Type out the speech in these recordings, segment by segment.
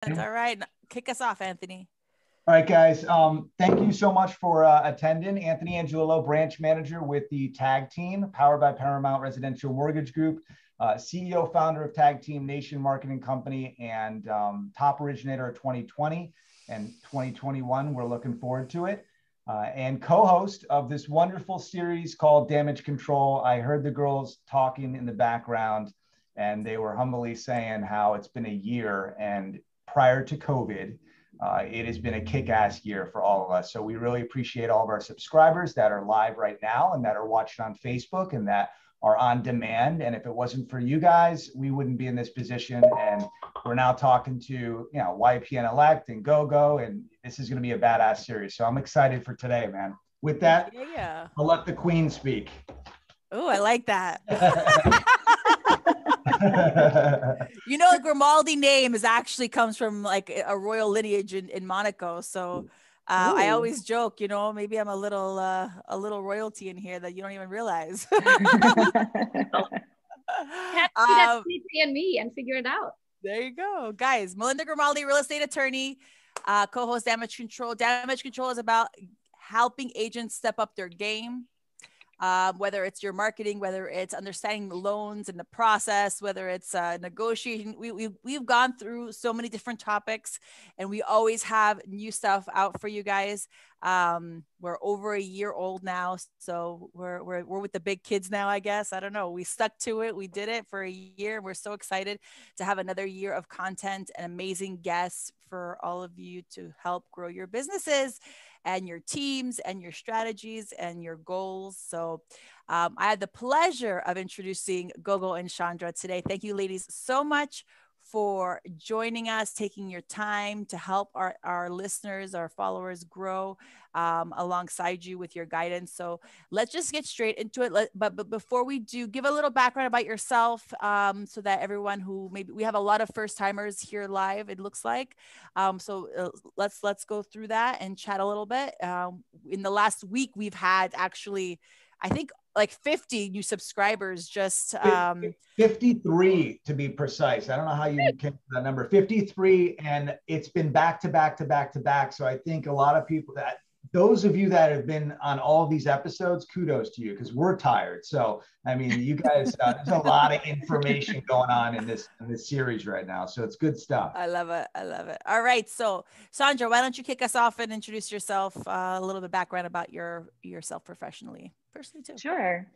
All right. Kick us off, Anthony. All right, guys. Thank you so much for attending. Anthony Angelillo, branch manager with the Tag Team, powered by Paramount Residential Mortgage Group, CEO, founder of Tag Team Nation Marketing Company, and top originator of 2020 and 2021. We're looking forward to it. And co-host of this wonderful series called Damage Control. I heard the girls talking in the background, and they were humbly saying how it's been a year, and prior to COVID, it has been a kick-ass year for all of us. So we really appreciate all of our subscribers that are live right now and that are watching on Facebook and that are on demand. And if it wasn't for you guys, we wouldn't be in this position. And we're now talking to, YPN Elect and Gogo, and this is going to be a badass series. So I'm excited for today, man. With that, I'll let the queen speak. Oh, I like that. Grimaldi name comes from like a royal lineage in Monaco. So I always joke, maybe I'm a little royalty in here that you don't even realize. And me and figure it out. There you go, guys. Melinda Grimaldi, real estate attorney, co-host Damage Control. Damage Control is about helping agents step up their game. Whether it's your marketing, whether it's understanding the loans and the process, whether it's negotiating, we've gone through so many different topics, and we always have new stuff out for you guys. We're over a year old now, so we're with the big kids now, I guess. I don't know. We stuck to it. We did it for a year. We're so excited to have another year of content and amazing guests for all of you to help grow your businesses and your teams and your strategies and your goals. So I had the pleasure of introducing Gogo and Chandra today. Thank you, ladies, so much for joining us, taking your time to help our listeners, our followers grow alongside you with your guidance. So let's just get straight into it. But before we do, give a little background about yourself so that everyone who maybe, we have a lot of first timers here live, it looks like. Let's go through that and chat a little bit. In the last week, we've had actually, I think, like 50 new subscribers, just 53 to be precise. I don't know how you came to that number, 53, and it's been back to back to back to back. So I think a lot of people, that those of you that have been on all of these episodes, kudos to you, because we're tired. So I mean, you guys, there's a lot of information going on in this series right now, so it's good stuff. I love it. All right, so Chandra, why don't you kick us off and introduce yourself, a little bit background about yourself professionally, personally too. Sure.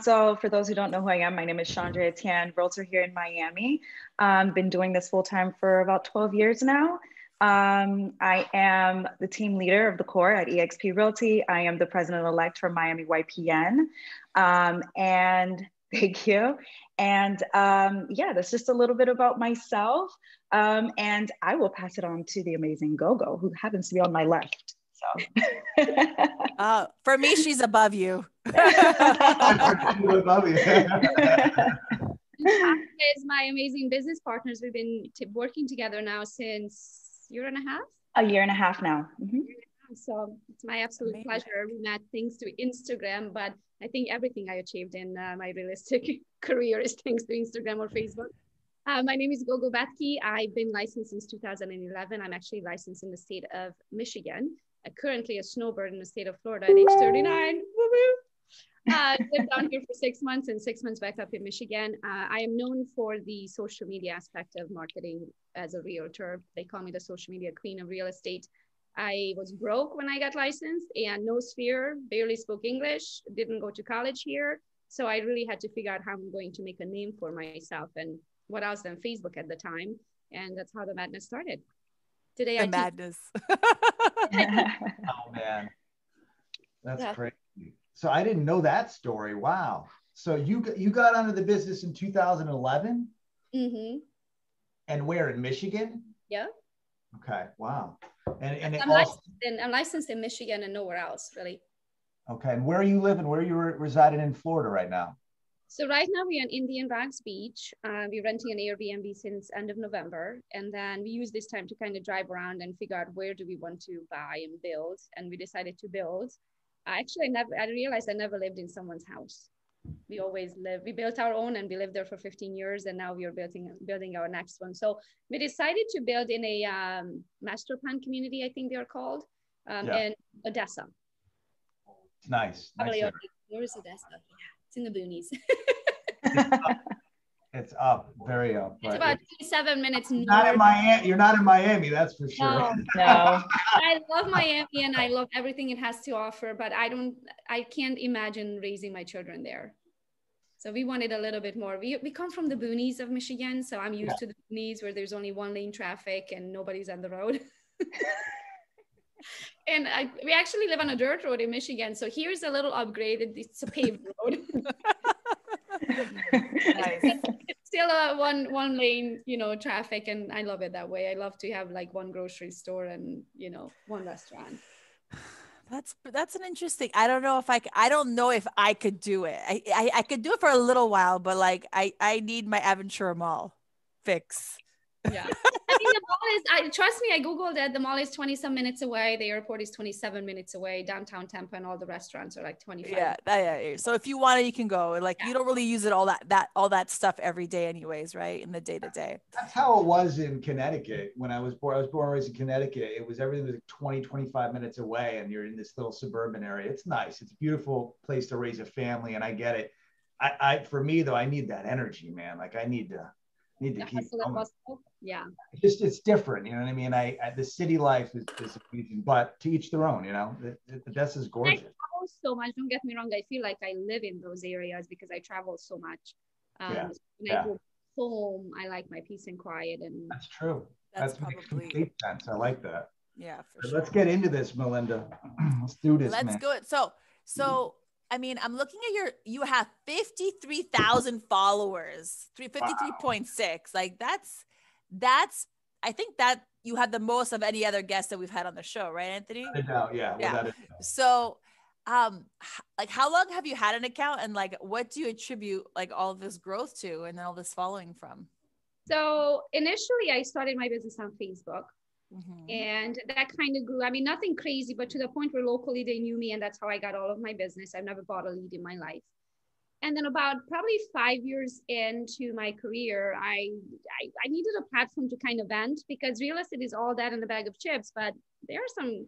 So for those who don't know who I am, my name is Chandra Etienne, realtor here in Miami. Been doing this full time for about 12 years now. I am the team leader of the core at eXp Realty. I am the president-elect for Miami YPN. And thank you. And that's just a little bit about myself. And I will pass it on to the amazing Gogo, who happens to be on my left. So for me, she's above you. Above you. Is my amazing business partners. We've been working together now since year and a half. A year and a half now. Mm-hmm. So it's my absolute pleasure. We met thanks to Instagram, but I think everything I achieved in my realistic career is thanks to Instagram or Facebook. My name is Gogo Bethke. I've been licensed since 2011. I'm actually licensed in the state of Michigan. Currently a snowbird in the state of Florida at age 39. Lived down here for 6 months and 6 months back up in Michigan. I am known for the social media aspect of marketing as a realtor. They call me the social media queen of real estate. I was broke when I got licensed and no sphere, barely spoke English, didn't go to college here. So I really had to figure out how I'm going to make a name for myself, and what else than Facebook at the time. And that's how the madness started. Today, the madness. Oh man, that's crazy. So I didn't know that story. Wow. So you got onto the business in 2011. Mm-hmm. And where, in Michigan? Yeah. Okay. Wow. And I'm licensed in Michigan and nowhere else, really. Okay. And where are you living? Where are you residing in Florida right now? So right now we're in Indian Rocks Beach. We're renting an Airbnb since end of November. And then we use this time to kind of drive around and figure out where do we want to buy and build. And we decided to build. Actually, I realized I never lived in someone's house. we always live. We built our own and we lived there for 15 years, and now we are building our next one. So we decided to build in a master plan community, I think they are called, in Odessa. It's nice. Where is Odessa? Yeah, it's in the boonies. It's up, very up. It's about 27 minutes north. Not in Miami. You're not in Miami, that's for sure. No. I love Miami and I love everything it has to offer, but I can't imagine raising my children there. So we wanted a little bit more. We come from the boonies of Michigan, so I'm used to the boonies where there's only one lane traffic and nobody's on the road. And we actually live on a dirt road in Michigan, so here's a little upgrade. It's a paved road. Nice. It's still a one lane, traffic, and I love it that way. I love to have like one grocery store and one restaurant. That's an interesting. I don't know if I could do it. I could do it for a little while, but like I need my Aventura Mall fix. Yeah. I think the mall is, trust me, I Googled it. The mall is 20 some minutes away. The airport is 27 minutes away. Downtown Tampa and all the restaurants are like 25. Yeah. So if you want it, you can go. Like you don't really use it all that stuff every day anyways, right? In the day to day. That's how it was in Connecticut. When I was born and raised in Connecticut. Everything was like 20, 25 minutes away and you're in this little suburban area. It's nice. It's a beautiful place to raise a family. And I get it. For me though, I need that energy, man. Like I need to keep going. Yeah. It's different, you know what I mean? The city life is amazing, but to each their own, Odessa is gorgeous. I travel so much, don't get me wrong. I feel like I live in those areas because I travel so much. When I go home, I like my peace and quiet. And that's true. That's makes complete sense. I like that. Yeah, for sure. Let's get into this, Melinda. Let's do this. Let's go. So I mean, I'm looking at you have 53,000 followers, 53.6. Like that's, I think that you have the most of any other guest that we've had on the show, right, Anthony? Yeah. So, like how long have you had an account and like, what do you attribute like all this growth to and all this following from? So initially I started my business on Facebook. Mm-hmm. And that kind of grew. I mean, nothing crazy, but to the point where locally they knew me, and that's how I got all of my business. I've never bought a lead in my life. And then about probably 5 years into my career, I needed a platform to kind of vent, because real estate is all that in a bag of chips, but there are some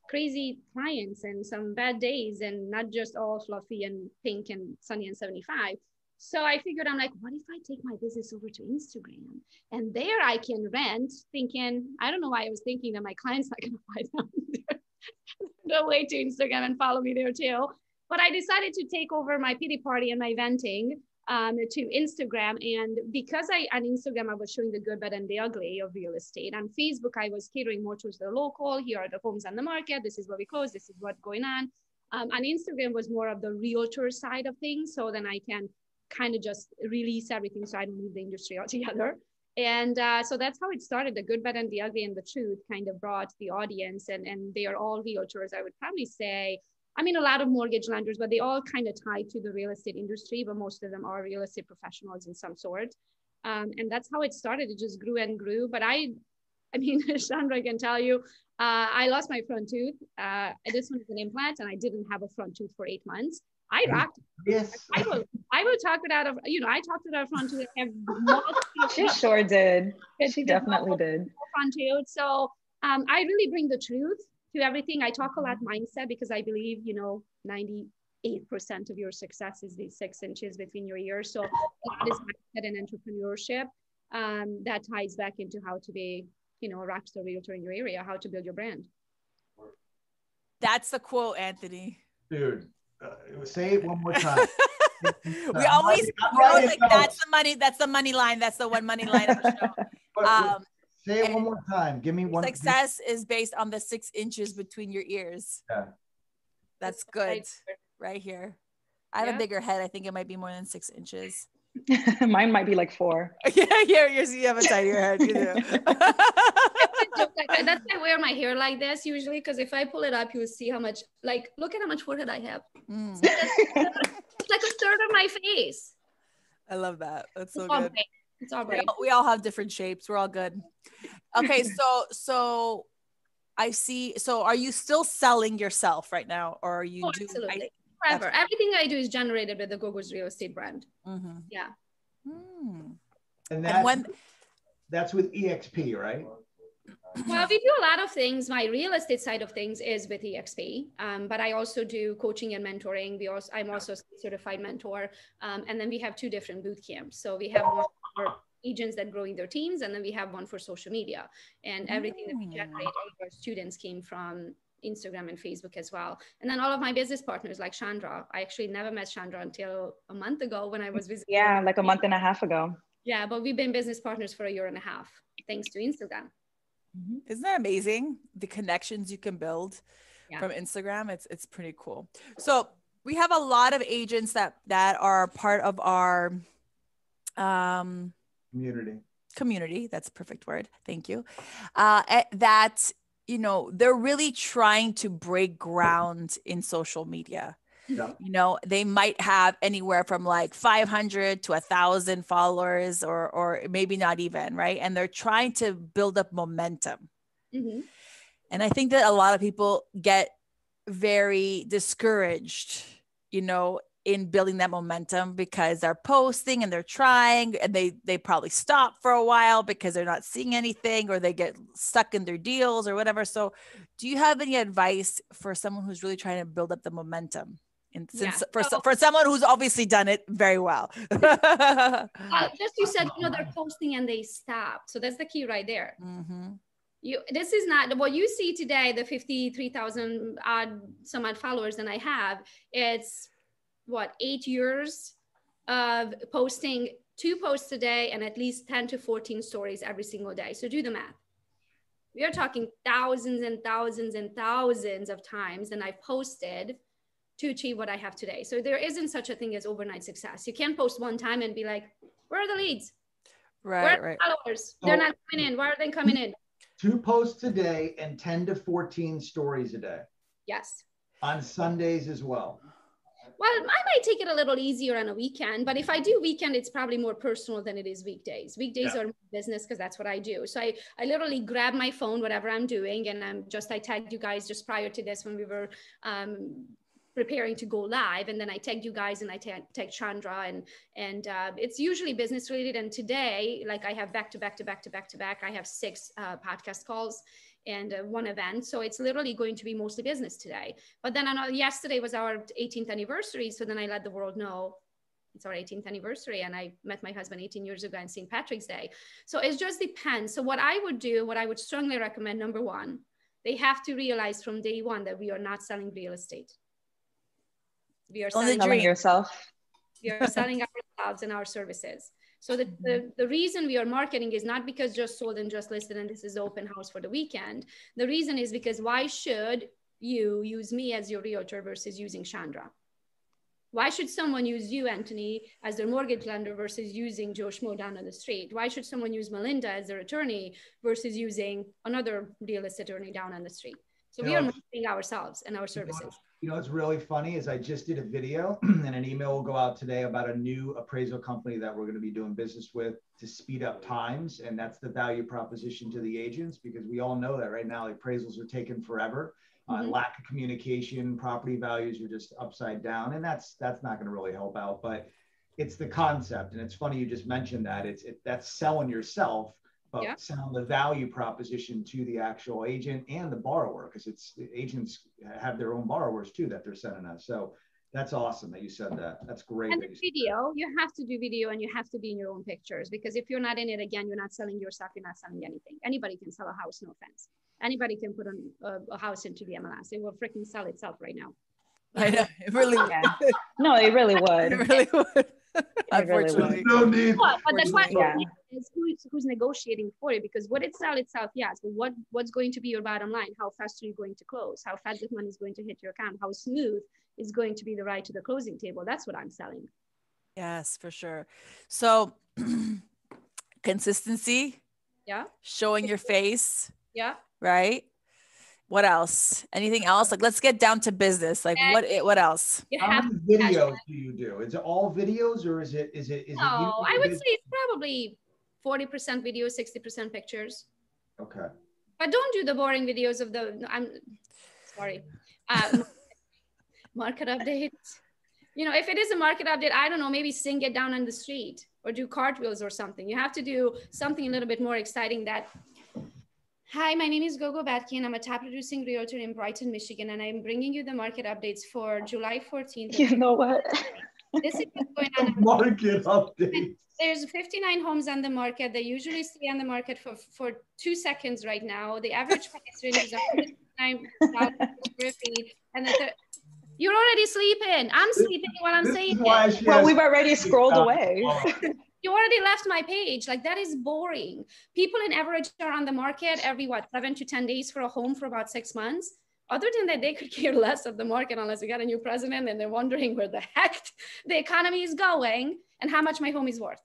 crazy clients and some bad days and not just all fluffy and pink and sunny and 75. So I figured, I'm like, what if I take my business over to Instagram and there I can rent, thinking, I don't know why I was thinking that my clients not going to find them the way to Instagram and follow me there too. But I decided to take over my pity party and my venting to Instagram. And because on Instagram, I was showing the good, bad, and the ugly of real estate. On Facebook, I was catering more towards the local. Here are the homes on the market. This is what we close. This is what's going on. On Instagram was more of the realtor side of things. So then I can kind of just release everything so I don't leave the industry altogether. And so that's how it started. The good, bad, and the ugly and the truth kind of brought the audience, and they are all realtors. I would probably say, I mean, a lot of mortgage lenders, but they all kind of tie to the real estate industry, but most of them are real estate professionals in some sort. And that's how it started. It just grew and grew. But I mean, Chandra can tell you, I lost my front tooth. This one is an implant, and I didn't have a front tooth for 8 months. I rocked. Yes. I will talk it out of, I talked it out of front tooth. She sure did. She definitely did. Front tooth. So I really bring the truth to everything. I talk a lot mindset, because I believe, 98% of your success is these 6 inches between your ears. So that is mindset and entrepreneurship. That ties back into how to be, a rockstar realtor in your area, how to build your brand. That's the quote, Anthony. Dude. Say it one more time. we always like, that's the money line. That's the one money line of the show. Say it one more time. Give me one. Success is based on the 6 inches between your ears. Yeah. That's good. Right here. I have a bigger head. I think it might be more than 6 inches. Mine might be like 4. Yeah, you have a tinier head. You do. That's why I wear my hair like this usually, because if I pull it up, you will see how much, look at how much forehead I have. It's like a third of my face. I love that. That's so all good. great. It's all great. We all have different shapes. We're all good. Okay, so I see. So are you still selling yourself right now, or are you absolutely. Forever. Everything I do is generated with the Gogo's real estate brand. Mm-hmm. Yeah. And when that's with EXP, right? Well, we do a lot of things. My real estate side of things is with EXP, but I also do coaching and mentoring. I'm also a certified mentor. And then we have 2 different boot camps. So we have one for agents that growing their teams, and then we have one for social media. And everything that we generate, all of our students came from Instagram and Facebook as well. And then all of my business partners like Chandra. I actually never met Chandra until a month ago when I was visiting. Yeah, like a month and a half ago. Yeah, but we've been business partners for a year and a half, thanks to Instagram. Isn't that amazing? The connections you can build from Instagram. It's pretty cool. So we have a lot of agents that are part of our community. That's a perfect word. Thank you. That, you know, they're really trying to break ground in social media. Yeah. You know, they might have anywhere from like 500 to 1,000 followers, or maybe not even, right? And they're trying to build up momentum. And I think that a lot of people get very discouraged, you know, in building that momentum, because they're posting and they're trying, and they probably stop for a while because they're not seeing anything, or they get stuck in their deals or whatever. So do you have any advice for someone who's really trying to build up the momentum? And for someone who's obviously done it very well. Just you said, you know, they're posting and they stop. So that's the key right there. This is not what you see today, the 53,000 some odd followers that I have. It's what, 8 years of posting 2 posts a day and at least 10 to 14 stories every single day. So do the math. We are talking thousands and thousands and thousands of times that I've posted to achieve what I have today. So there isn't such a thing as overnight success. You can't post one time and be like, where are the leads? Right, where are the followers? They're not coming in. Why are they coming in? 2 posts a day and 10 to 14 stories a day. Yes. On Sundays as well. Well, I might take it a little easier on a weekend, but if I do weekend, it's probably more personal than it is weekdays. Weekdays are business because that's what I do. So I literally grab my phone, whatever I'm doing, and I tagged you guys just prior to this when we were preparing to go live, and then I tagged you guys and I tagged Chandra, and it's usually business related. And today, like I have back to back, I have 6 podcast calls and 1 event. So it's literally going to be mostly business today. But then I know yesterday was our 18th anniversary. So then I let the world know it's our 18th anniversary. And I met my husband 18 years ago on St. Patrick's Day. So it just depends. So what I would strongly recommend, number 1, they have to realize from day 1 that we are not selling real estate. We are selling yourself. We are selling ourselves and our services. So the reason we are marketing is not because just sold and just listed and this is the open house for the weekend. The reason is because why should you use me as your realtor versus using Chandra? Why should someone use you, Anthony, as their mortgage lender versus using Joe Schmo down on the street? Why should someone use Melinda as their attorney versus using another real estate attorney down on the street? So we are marketing ourselves and our services. You know, what's really funny is I just did a video and an email will go out today about a new appraisal company that we're going to be doing business with to speed up times. And that's the value proposition to the agents, because we all know that right now the appraisals are taking forever. Lack of communication, property values are just upside down. And that's not going to really help out, but it's the concept. And it's funny you just mentioned that. That's selling yourself, but selling the value proposition to the actual agent and the borrower, because the agents have their own borrowers too that they're sending us. So that's awesome that you said that. That's great. And the video, you have to do video and you have to be in your own pictures, because if you're not in it, again, you're not selling your stuff, you're not selling anything. Anybody can sell a house, no offense. Anybody can put a house into the MLS. It will freaking sell itself right now. I know, it really would. No, it really would. It really would. Unfortunately. No need. But that's why is who's negotiating for it, because would it sell itself? Yes. But what's going to be your bottom line? How fast are you going to close? How fast the money is going to hit your account? How smooth is going to be the ride to the closing table? That's what I'm selling. Yes, for sure. So consistency. Yeah. Showing your face. Yeah. Right. What else? Anything else? Like, let's get down to business. Like, what else? How many videos do you do? Is it all videos, or is it? No, I would say it's probably 40% video, 60% pictures. Okay. But don't do the boring videos of I'm sorry. Market update. You know, if it is a market update, I don't know, maybe sing it down on the street or do cartwheels or something. You have to do something a little bit more exciting that, hi, my name is Gogo Bethke and I'm a top producing realtor in Brighton, Michigan. And I'm bringing you the market updates for July 14th. You know what? This is what's going on. Market update. There's 59 homes on the market. They usually stay on the market for 2 seconds right now. The average price range is 109,000 square feet. And you're already sleeping. I'm sleeping while I'm saying it. Well, we've already scrolled away. You already left my page. Like, that is boring. People in average are on the market every, 7 to 10 days for a home for about 6 months. Other than that, they could care less of the market unless we got a new president and they're wondering where the heck the economy is going and how much my home is worth.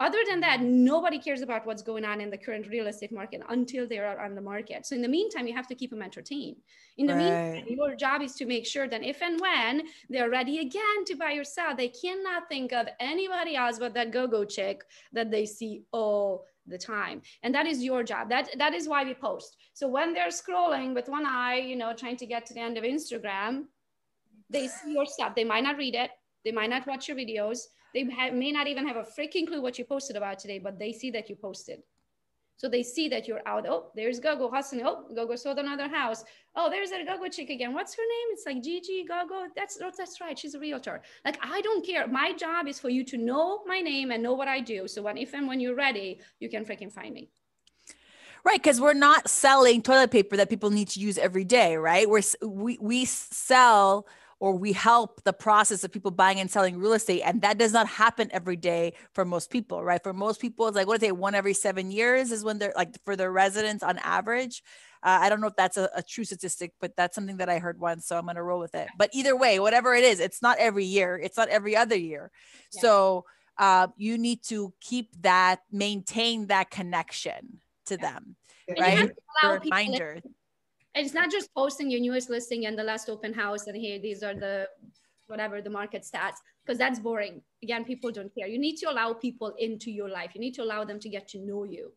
Other than that, nobody cares about what's going on in the current real estate market until they are on the market. So in the meantime, you have to keep them entertained. In the meantime, your job is to make sure that if and when they're ready again to buy or sell, they cannot think of anybody else but that go-go chick that they see all the time. And that is your job. That is why we post. So when they're scrolling with one eye, you know, trying to get to the end of Instagram, they see your stuff. They might not read it. They might not watch your videos. They may not even have a freaking clue what you posted about today, but they see that you posted. So they see that you're out. Oh, there's Gogo hustling. Oh, Gogo sold another house. Oh, there's that Gogo chick again. What's her name? It's like Gigi Gogo. That's right. She's a realtor. Like, I don't care. My job is for you to know my name and know what I do. So when you're ready, you can freaking find me. Right, because we're not selling toilet paper that people need to use every day, right? We sell, or we help the process of people buying and selling real estate. And that does not happen every day for most people, right? For most people, it's like, what is it, 1 every 7 years is when they're like, for their residents on average. I don't know if that's a true statistic, but that's something that I heard once. So I'm going to roll with it. But either way, whatever it is, it's not every year. It's not every other year. Yeah. So you need to maintain that connection to them, right? Reminder. And it's not just posting your newest listing and the last open house and here, these are the market stats, because that's boring. Again, people don't care. You need to allow people into your life. You need to allow them to get to know you.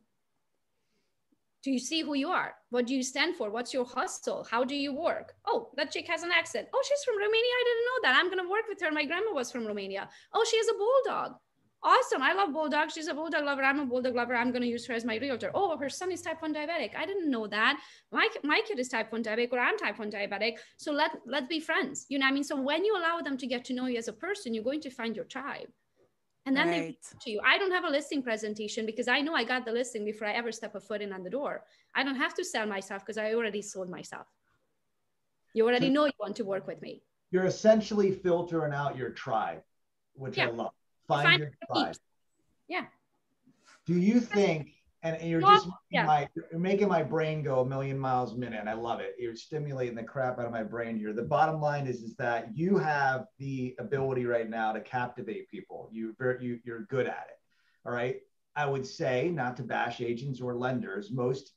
Do you see who you are? What do you stand for? What's your hustle? How do you work? Oh, that chick has an accent. Oh, she's from Romania. I didn't know that. I'm going to work with her. My grandma was from Romania. Oh, she has a bulldog. Awesome. I love bulldogs. She's a bulldog lover. I'm a bulldog lover. I'm going to use her as my realtor. Oh, her son is type 1 diabetic. I didn't know that. My kid is type 1 diabetic, or I'm type 1 diabetic. So let's be friends. You know what I mean? So when you allow them to get to know you as a person, you're going to find your tribe. And then they reach to you. I don't have a listing presentation because I know I got the listing before I ever step a foot in on the door. I don't have to sell myself because I already sold myself. You already know you want to work with me. You're essentially filtering out your tribe, which I love. Find your tribe. Yeah. Do you think, and you're just you're making my brain go a million miles a minute, and I love it. You're stimulating the crap out of my brain here. The bottom line is that you have the ability right now to captivate people. You're good at it. All right. I would say, not to bash agents or lenders, most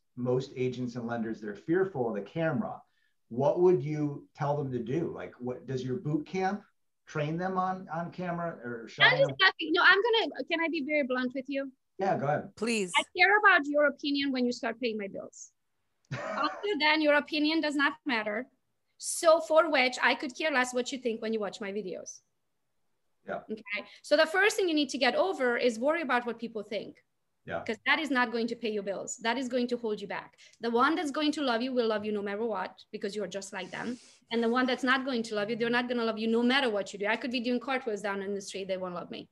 agents and lenders, they're fearful of the camera. What would you tell them to do? Like, what does your boot camp train them on camera or showing them? No, can I be very blunt with you? Yeah, go ahead. Please. I care about your opinion when you start paying my bills. After then, your opinion does not matter. So for which I could care less what you think when you watch my videos. Yeah. Okay. So the first thing you need to get over is worry about what people think. Yeah. Because that is not going to pay your bills. That is going to hold you back. The one that's going to love you will love you no matter what, because you're just like them. And the one that's not going to love you, they're not going to love you no matter what you do. I could be doing cartwheels down in the street. They won't love me.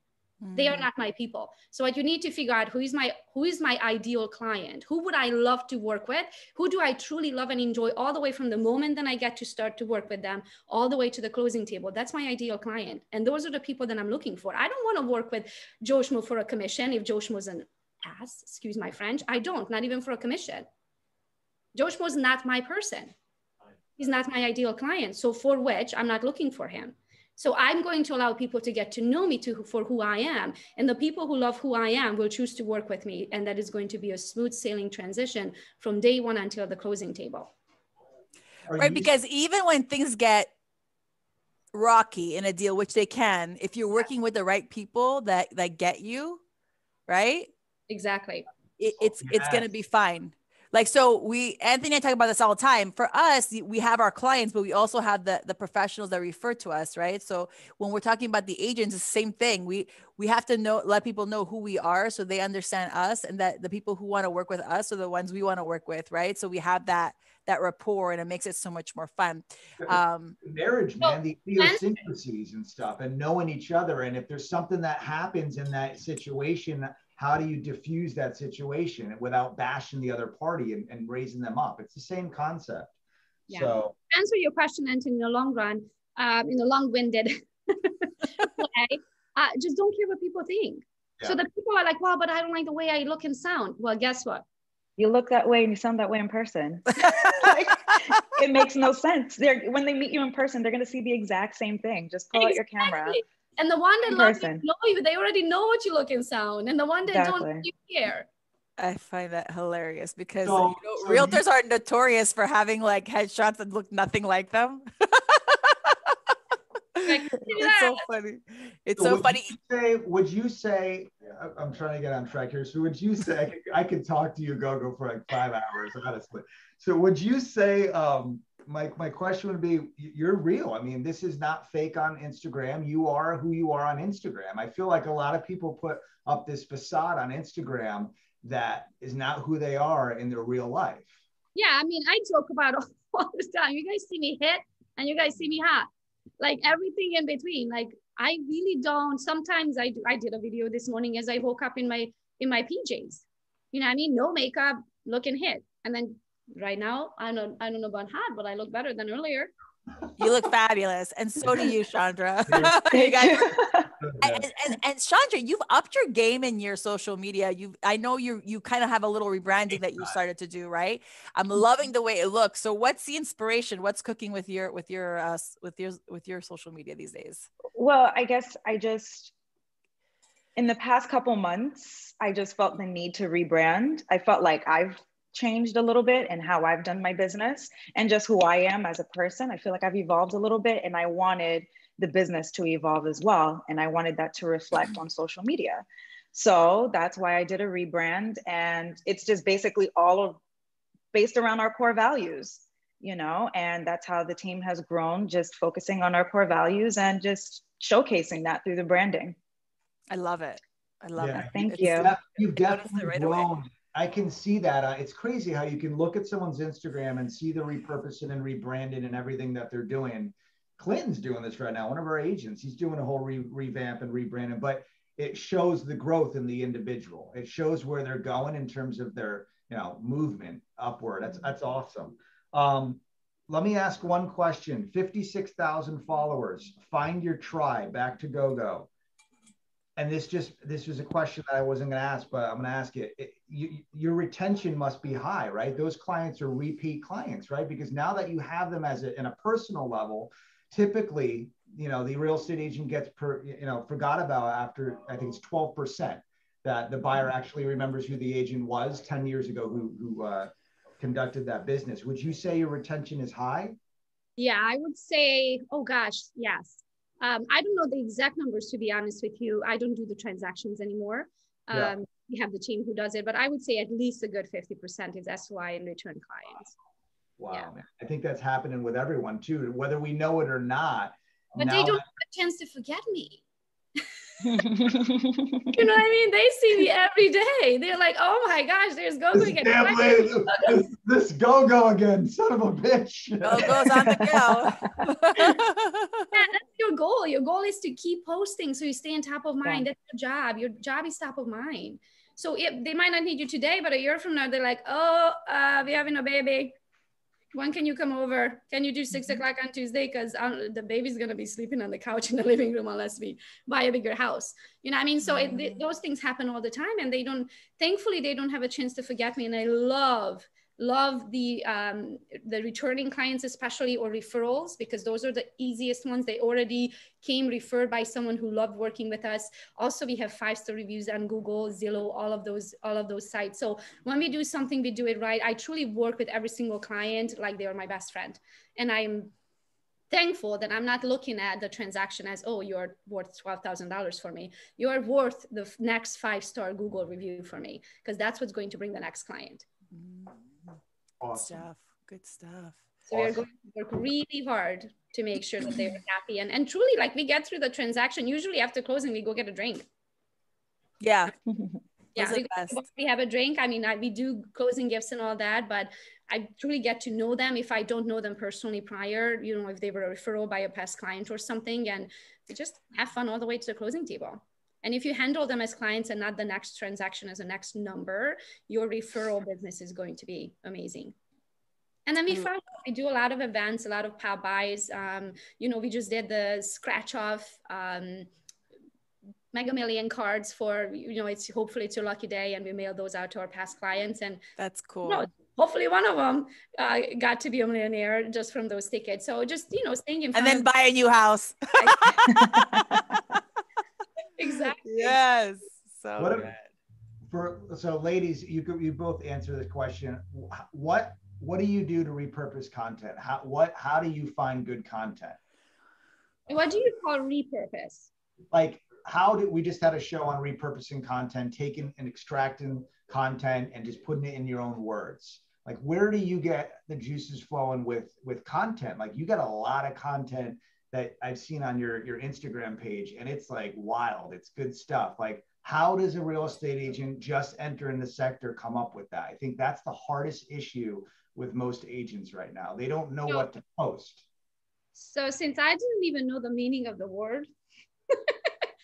They are not my people. So what you need to figure out, who is my ideal client? Who would I love to work with? Who do I truly love and enjoy all the way from the moment that I get to start to work with them all the way to the closing table? That's my ideal client. And those are the people that I'm looking for. I don't want to work with Joe Schmo for a commission. If Joe Schmo's an ass, excuse my French, I don't, not even for a commission. Joe Schmo's not my person. He's not my ideal client. So for which I'm not looking for him. So I'm going to allow people to get to know me for who I am. And the people who love who I am will choose to work with me. And that is going to be a smooth sailing transition from day one until the closing table. Right, because even when things get rocky in a deal, which they can, if you're working with the right people that get you, right? Exactly. It's going to be fine. Like, so Anthony and I talk about this all the time. For us, we have our clients, but we also have the professionals that refer to us, right? So when we're talking about the agents, it's the same thing. We have to let people know who we are so they understand us, and that the people who want to work with us are the ones we want to work with, right? So we have that rapport, and it makes it so much more fun. Marriage, man, the idiosyncrasies and stuff, and knowing each other. And if there's something that happens in that situation, how do you diffuse that situation without bashing the other party and raising them up? It's the same concept. Yeah. So to answer your question, Anthony, in the long run, in the long-winded way, just don't care what people think. Yeah. So the people are like, well, but I don't like the way I look and sound. Well, guess what? You look that way and you sound that way in person. Like, it makes no sense. When they meet you in person, they're going to see the exact same thing. Just pull out your camera. And the one that loves you, know you, they already know what you look and sound. And the one that don't, you care. I find that hilarious because realtors are notorious for having like headshots that look nothing like them. It's so funny. It's so funny. Would you say, I'm trying to get on track here. So would you say, I could talk to you, Gogo, for like 5 hours, honestly. So would you say, my question would be, you're real. I mean, this is not fake on Instagram. You are who you are on Instagram. I feel like a lot of people put up this facade on Instagram that is not who they are in their real life. Yeah, I mean, I joke about all this time. You guys see me hit and you guys see me hot. Like everything in between. Like I really don't. Sometimes I did a video this morning as I woke up in my PJs. You know what I mean? No makeup, looking hit. And then right now, I don't know about hot, but I look better than earlier. You look fabulous, and so do you, Chandra. You guys, and Chandra, you've upped your game in your social media. I know you kind of have a little rebranding that you started to do, right? I'm loving the way it looks. So, what's the inspiration? What's cooking with your social media these days? Well, I guess in the past couple months, I just felt the need to rebrand. I felt like I've changed a little bit in how I've done my business and just who I am as a person. I feel like I've evolved a little bit, and I wanted the business to evolve as well. And I wanted that to reflect on social media. So that's why I did a rebrand. And it's just basically based around our core values, and that's how the team has grown, just focusing on our core values and just showcasing that through the branding. I love it. I love it. Thank you. You've definitely grown. I can see that. It's crazy how you can look at someone's Instagram and see the repurposing and rebranding and everything that they're doing. Clinton's doing this right now. One of our agents, he's doing a whole revamp and rebranding, but it shows the growth in the individual. It shows where they're going in terms of their, movement upward. That's awesome. Let me ask one question. 56,000 followers. Find your tribe. Back to Gogo. And this was a question that I wasn't going to ask, but I'm going to ask it. Your retention must be high, right? Those clients are repeat clients, right? Because now that you have them in a personal level, typically, the real estate agent gets forgot about after, I think it's 12%, that the buyer actually remembers who the agent was 10 years ago who conducted that business. Would you say your retention is high? Yeah, I would say, oh gosh, yes. I don't know the exact numbers, to be honest with you. I don't do the transactions anymore. We have the team who does it, but I would say at least a good 50% is SOI and return clients. Wow, yeah. Man. I think that's happening with everyone too, whether we know it or not. But they don't have a chance to forget me. You know what I mean? They see me every day. They're like, oh my gosh, there's Gogo again. This Gogo again, son of a bitch. Gogo's on the go. Yeah, that's your goal. Your goal is to keep posting so you stay on top of mind. That's your job. Your job is top of mind. So they might not need you today, but a year from now, they're like, oh, we're having a baby. When can you come over? Can you do 6 o'clock on Tuesday? Because the baby's going to be sleeping on the couch in the living room unless we buy a bigger house. You know what I mean? So those things happen all the time, and thankfully, they don't have a chance to forget me. And I love the returning clients, especially, or referrals, because those are the easiest ones. They already came referred by someone who loved working with us. Also, we have 5-star reviews on Google, Zillow, all of those sites. So when we do something, we do it right. I truly work with every single client like they are my best friend. And I'm thankful that I'm not looking at the transaction as, oh, you're worth $12,000 for me. You're worth the next 5-star Google review for me, because that's what's going to bring the next client. Awesome. Stuff. Good stuff. So we are going to work really hard to make sure that they're happy. And truly, like, we get through the transaction. Usually after closing, we go get a drink. Yeah. Yeah, we have a drink. I mean, we do closing gifts and all that, but I truly get to know them if I don't know them personally prior, you know, if they were a referral by a past client or something, and we just have fun all the way to the closing table. And if you handle them as clients and not the next transaction as a next number, your referral business is going to be amazing. And then we do a lot of events, a lot of pop buys. You know, we just did the scratch off Mega Million cards for, you know, hopefully it's your lucky day, and we mail those out to our past clients. And that's cool. You know, hopefully one of them got to be a millionaire just from those tickets. So just, you know, staying in front and then buy a new house. Exactly. Yes. So good. So ladies, you both answer this question. What do you do to repurpose content? How do you find good content? What do you call repurpose? Like, we just had a show on repurposing content, taking and extracting content and just putting it in your own words. Like, where do you get the juices flowing with content? Like, you got a lot of content that I've seen on your Instagram page, and it's like wild. It's good stuff. Like, how does a real estate agent just enter in the sector come up with that? I think that's the hardest issue with most agents right now. They don't know what to post. So since I didn't even know the meaning of the word,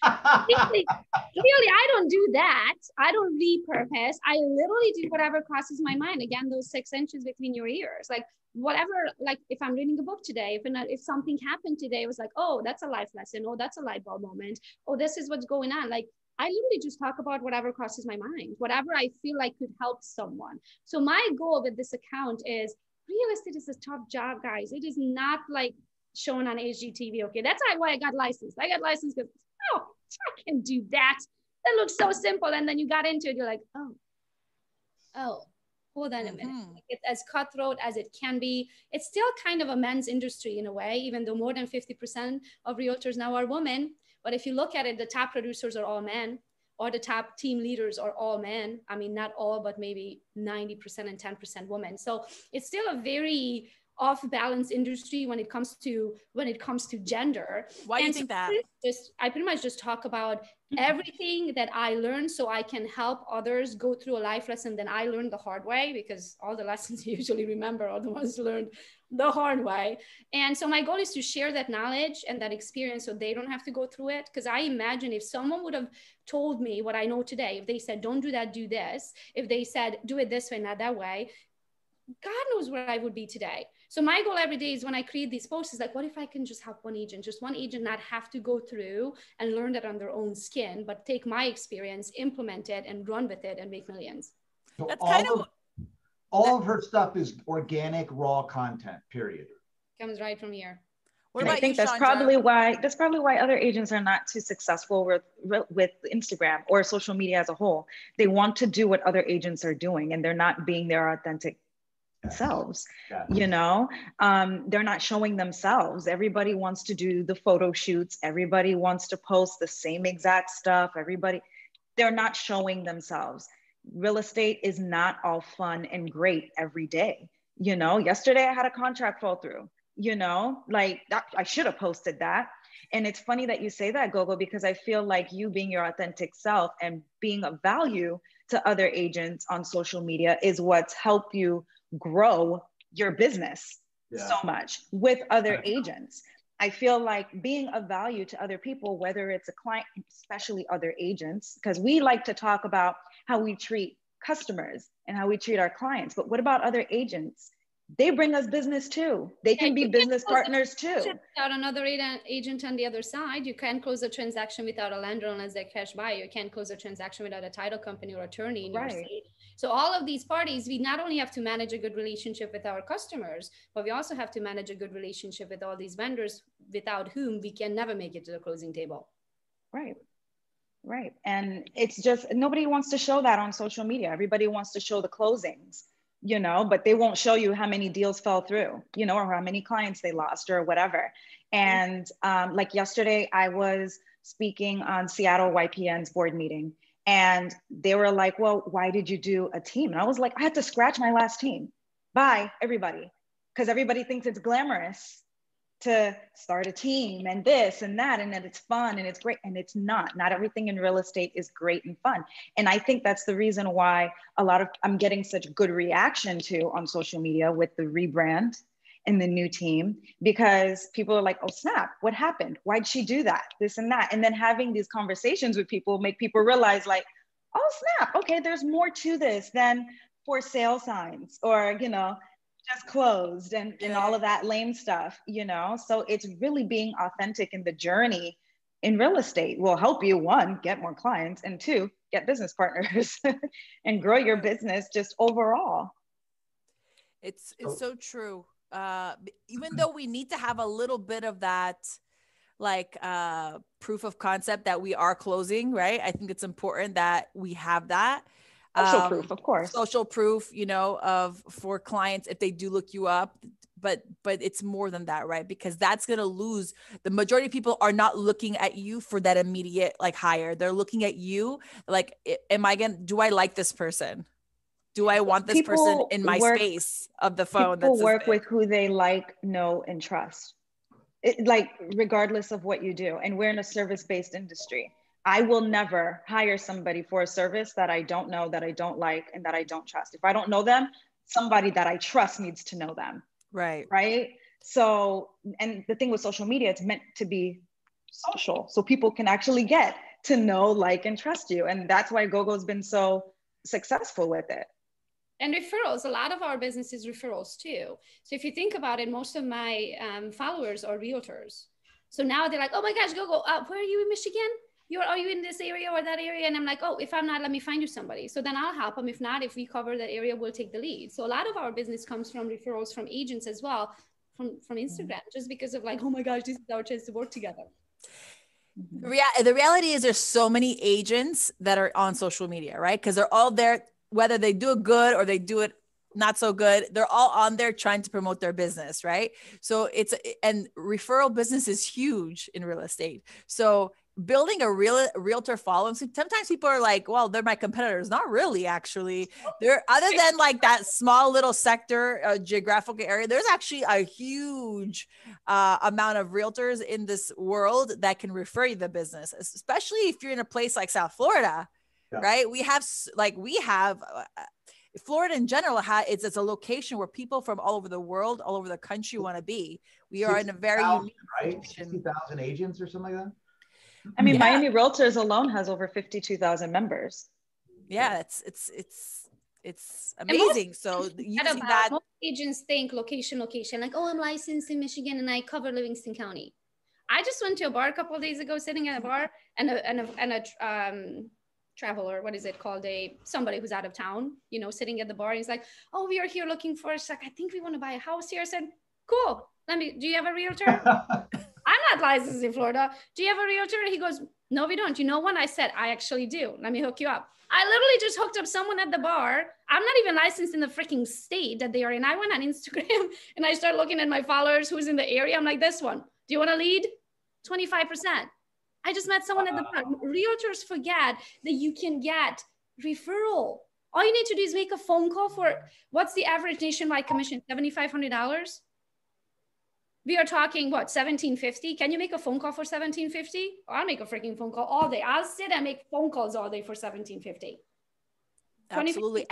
really, I don't do that. I don't repurpose. I literally do whatever crosses my mind. Again, those 6 inches between your ears, like whatever. Like if I'm reading a book today, if something happened today, it was like, oh, that's a life lesson. Oh, that's a light bulb moment. Oh, this is what's going on. Like, I literally just talk about whatever crosses my mind, whatever I feel like could help someone. So my goal with this account is, real estate is a tough job, guys. It is not like shown on HGTV. Okay, that's why I got licensed. I got licensed because, oh, I can do that. That looks so simple. And then you got into it, you're like, oh, hold on a minute. It's as cutthroat as it can be. It's still kind of a men's industry in a way, even though more than 50% of realtors now are women. But if you look at it, the top producers are all men, or the top team leaders are all men. I mean, not all, but maybe 90% and 10% women. So it's still a very off-balance industry when it comes to gender. Why do you think that? I pretty much just talk about everything that I learned so I can help others go through a life lesson that I learned the hard way, because all the lessons you usually remember are the ones learned the hard way. And so my goal is to share that knowledge and that experience so they don't have to go through it. Because I imagine if someone would have told me what I know today, if they said, don't do that, do this, if they said, do it this way, not that way, God knows where I would be today. So my goal every day is when I create these posts is like, what if I can just help just one agent not have to go through and learn that on their own skin, but take my experience, implement it and run with it and make millions. So that's all of her stuff is organic, raw content, period. Comes right from here. I think that's probably why other agents are not too successful with Instagram or social media as a whole. They want to do what other agents are doing and they're not being their authentic selves. You know, they're not showing themselves. Everybody wants to do the photo shoots. Everybody wants to post the same exact stuff. They're not showing themselves. Real estate is not all fun and great every day. You know, yesterday I had a contract fall through, you know, like that, I should have posted that. And it's funny that you say that, Gogo, because I feel like you being your authentic self and being of value to other agents on social media is what's helped you grow your business so much with other agents. I feel like being of value to other people, whether it's a client, especially other agents, because we like to talk about how we treat customers and how we treat our clients. But what about other agents? They bring us business too. They can be business partners too. Without another agent on the other side, you can't close a transaction without a lender unless they're cash buyer. You can't close a transaction without a title company or attorney in your state. So all of these parties, we not only have to manage a good relationship with our customers, but we also have to manage a good relationship with all these vendors without whom we can never make it to the closing table. Right. And it's just, nobody wants to show that on social media. Everybody wants to show the closings, you know, but they won't show you how many deals fell through, you know, or how many clients they lost or whatever. And like yesterday, I was speaking on Seattle YPN's board meeting and they were like, well, why did you do a team? And I was like, I had to scratch my last team by everybody, because everybody thinks it's glamorous to start a team and this and that, and that it's fun and it's great. And it's not. Not everything in real estate is great and fun. And I think that's the reason why I'm getting such good reaction to on social media with the rebrand and the new team, because people are like, oh snap, what happened? Why'd she do that? This and that. And then having these conversations with people make people realize like, oh snap, okay, there's more to this than for sale signs or, just closed and all of that lame stuff, So it's really being authentic in the journey in real estate will help you, one, get more clients, and two, get business partners and grow your business just overall. It's so true. Even though we need to have a little bit of that, like proof of concept that we are closing, right? I think it's important that we have that. Social proof, of course. Social proof, for clients if they do look you up. But it's more than that, right? Because that's going to lose. The majority of people are not looking at you for that immediate like hire. They're looking at you like, do I like this person? Do I want this person in my space of the phone? People work with who they like, know, and trust. Like regardless of what you do. And we're in a service-based industry. I will never hire somebody for a service that I don't know, that I don't like, and that I don't trust. If I don't know them, somebody that I trust needs to know them. Right. Right. So, and the thing with social media, it's meant to be social. So people can actually get to know, like, and trust you. And that's why Gogo's been so successful with it. And referrals, a lot of our business is referrals too. So if you think about it, most of my followers are realtors. So now they're like, oh my gosh, Gogo, where are you in Michigan? Are you in this area or that area? And I'm like, oh, if I'm not, let me find you somebody. So then I'll help them. If not, if we cover that area, we'll take the lead. So a lot of our business comes from referrals from agents as well, from Instagram, just because of like, oh my gosh, this is our chance to work together. The reality is there's so many agents that are on social media, right? Because they're all there, whether they do it good or they do it not so good, they're all on there trying to promote their business, right? So and referral business is huge in real estate. So building a realtor following, sometimes people are like, well, they're my competitors. Not really, actually. They're, other than like that small little sector, geographical area, there's actually a huge amount of realtors in this world that can refer you the business, especially if you're in a place like South Florida, right? We have Florida in general, it's a location where people from all over the world, all over the country want to be. We are in a very unique right? 60,000 agents or something like that. I mean, Miami Realtors alone has over 52,000 members. Yeah, it's amazing. So using that, most agents think location, like, oh, I'm licensed in Michigan and I cover Livingston County. I just went to a bar a couple of days ago, sitting at a bar, and a traveler, what is it called? Somebody who's out of town, sitting at the bar. And he's like, oh, we are here looking for a sec. I think we want to buy a house here. I said, cool. Do you have a realtor? I'm not licensed in Florida. Do you have a realtor? He goes, no, we don't. You know one? I said, I actually do. Let me hook you up. I literally just hooked up someone at the bar. I'm not even licensed in the freaking state that they are in. I went on Instagram and I started looking at my followers who's in the area. I'm like, this one, do you want to lead? 25%. I just met someone at the bar. Realtors forget that you can get referral. All you need to do is make a phone call for, what's the average nationwide commission? $7,500? We are talking, what, $1,750? Can you make a phone call for $1,750? I'll make a freaking phone call all day. I'll sit and make phone calls all day for $1,750. Absolutely.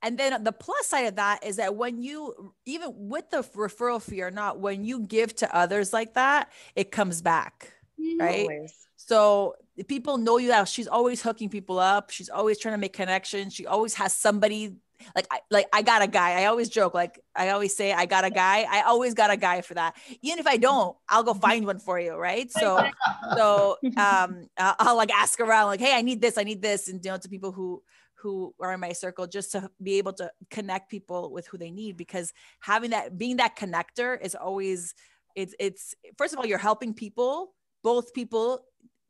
And then the plus side of that is that when you, even with the referral fee or not, when you give to others like that, it comes back, right? Always. So people know you out. She's always hooking people up. She's always trying to make connections. She always has somebody. I got a guy. I always joke, I always say, I got a guy. I always got a guy for that. Even if I don't, I'll go find one for you. Right. So I'll like ask around like, hey, I need this. And to people who are in my circle, just to be able to connect people with who they need, because being that connector is always, it's first of all, you're helping people, both people.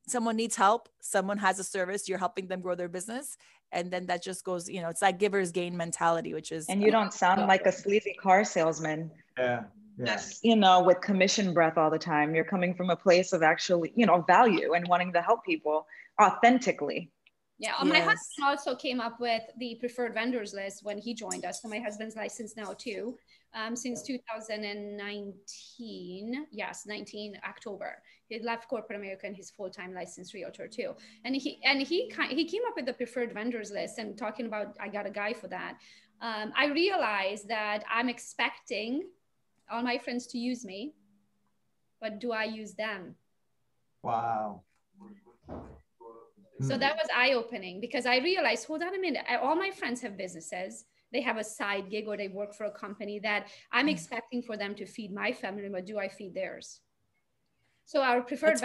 Someone needs help. Someone has a service. You're helping them grow their business. And then that just goes, it's that giver's gain mentality, which is. And you don't sound like a sleazy car salesman. Yeah. Just, with commission breath all the time. You're coming from a place of actually, value and wanting to help people authentically. Yeah, my husband also came up with the preferred vendors list when he joined us. So my husband's licensed now too, since 2019. Yes, 19 October. He left corporate America and he's full-time licensed realtor too. And he came up with the preferred vendors list and talking about, I got a guy for that. I realized that I'm expecting all my friends to use me, but do I use them? Wow. So that was eye-opening because I realized, hold on a minute, all my friends have businesses. They have a side gig or they work for a company that I'm expecting for them to feed my family, but do I feed theirs? So our preferred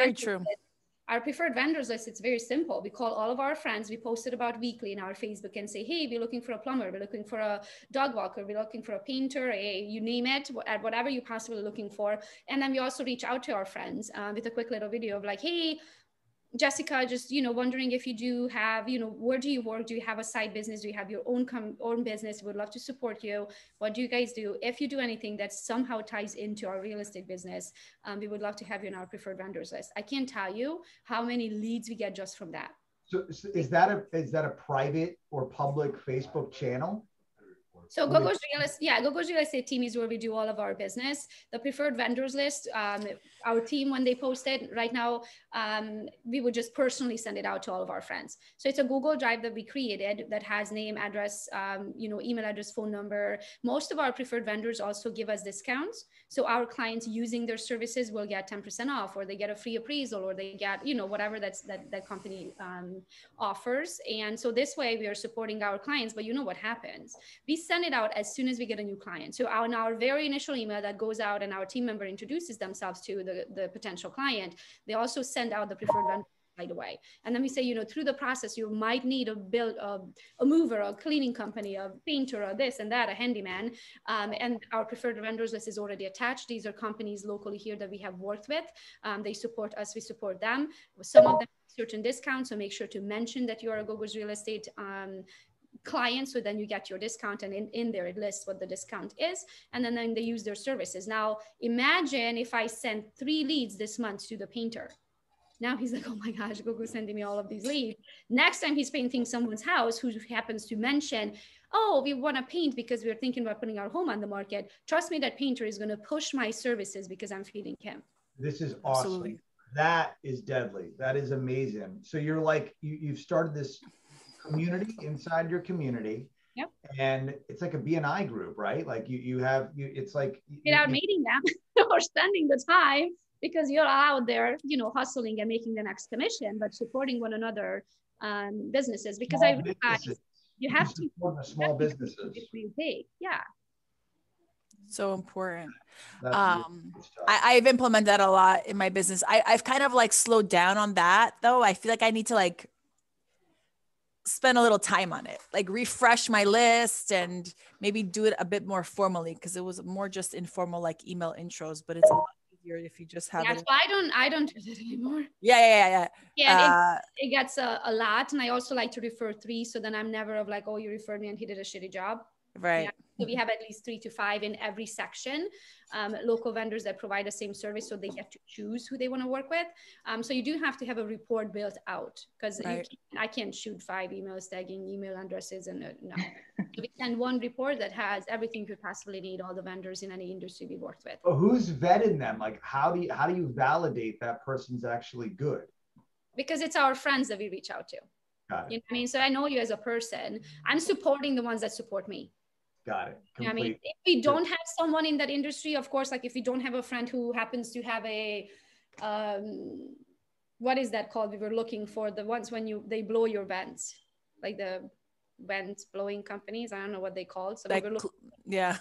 vendors list, it's very simple. We call all of our friends, we post it about weekly in our Facebook and say, hey, we're looking for a plumber, we're looking for a dog walker, we're looking for a painter, you name it, whatever you're possibly looking for. And then we also reach out to our friends with a quick little video of like, hey, Jessica, just, wondering if you do have, where do you work? Do you have a side business? Do you have your own business? Would love to support you. What do you guys do? If you do anything that somehow ties into our real estate business, we would love to have you on our preferred vendors list. I can't tell you how many leads we get just from that. So is that a private or public Facebook channel? So Gogo's real estate team is where we do all of our business. The preferred vendors list, our team, when they post it right now, we would just personally send it out to all of our friends. So it's a Google Drive that we created that has name, address, email address, phone number. Most of our preferred vendors also give us discounts. So our clients using their services will get 10% off, or they get a free appraisal, or they get, whatever that company offers. And so this way we are supporting our clients, but what happens? We send it out as soon as we get a new client. So on our very initial email that goes out and our team member introduces themselves to the potential client, they also send out the preferred vendor right away. And then we say, through the process, you might need a mover, a cleaning company, a painter, or this and that, a handyman. And our preferred vendors list is already attached. These are companies locally here that we have worked with. They support us, we support them. Some of them have certain discounts, so make sure to mention that you are a Gogo's real estate client, so then you get your discount, and in there it lists what the discount is, and then they use their services. Now imagine if I send 3 leads this month to the painter. Now he's like, oh my gosh, Gogo's sending me all of these leads. Next time he's painting someone's house who happens to mention, oh, we want to paint because we're thinking about putting our home on the market. Trust me, that painter is going to push my services because I'm feeding him. This is awesome. Absolutely. That is deadly. That is amazing. So you're like, you've started this community inside your community. Yep. And it's like a BNI group, right? Like it's like without meeting them or spending the time, because you're out there, hustling and making the next commission, but supporting one another, businesses, because I realize you have to support the small businesses. Big. Yeah. So important. I've implemented that a lot in my business. I've kind of like slowed down on that though. I feel like I need to like spend a little time on it, like refresh my list and maybe do it a bit more formally, because it was more just informal, like email intros, but it's a lot easier if you just have it. So I don't do that anymore. Yeah. It gets a lot. And I also like to refer 3. So then I'm never of like, oh, you referred me and he did a shitty job. Right. Yeah. So we have at least 3 to 5 in every section, local vendors that provide the same service, so they get to choose who they want to work with. So you do have to have a report built out, because I can't shoot 5 emails tagging email addresses and no. So we send one report that has everything you could possibly need, all the vendors in any industry we worked with. But who's vetting them? Like, how do you validate that person's actually good? Because it's our friends that we reach out to. Got it. You know what I mean? So I know you as a person. I'm supporting the ones that support me. Got it. You know what I mean? If we don't have someone in that industry, of course, like if we don't have a friend who happens to have a, what is that called? We were looking for the ones when they blow your vents, like the vent blowing companies. I don't know what they called. So like, we were looking. Yeah.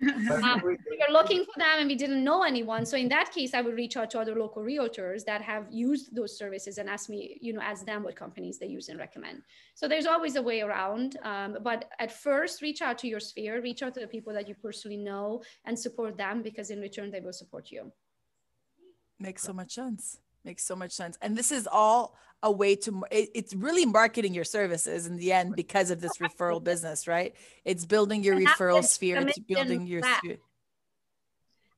We were looking for them and we didn't know anyone. So in that case, I would reach out to other local realtors that have used those services and ask me, ask them what companies they use and recommend. So there's always a way around. But at first, reach out to your sphere, reach out to the people that you personally know and support them, because in return, they will support you. Makes so much sense. Makes so much sense. And this is all a way to, it's really marketing your services in the end because of this referral business, right? It's building your referral sphere. It's building your sphere.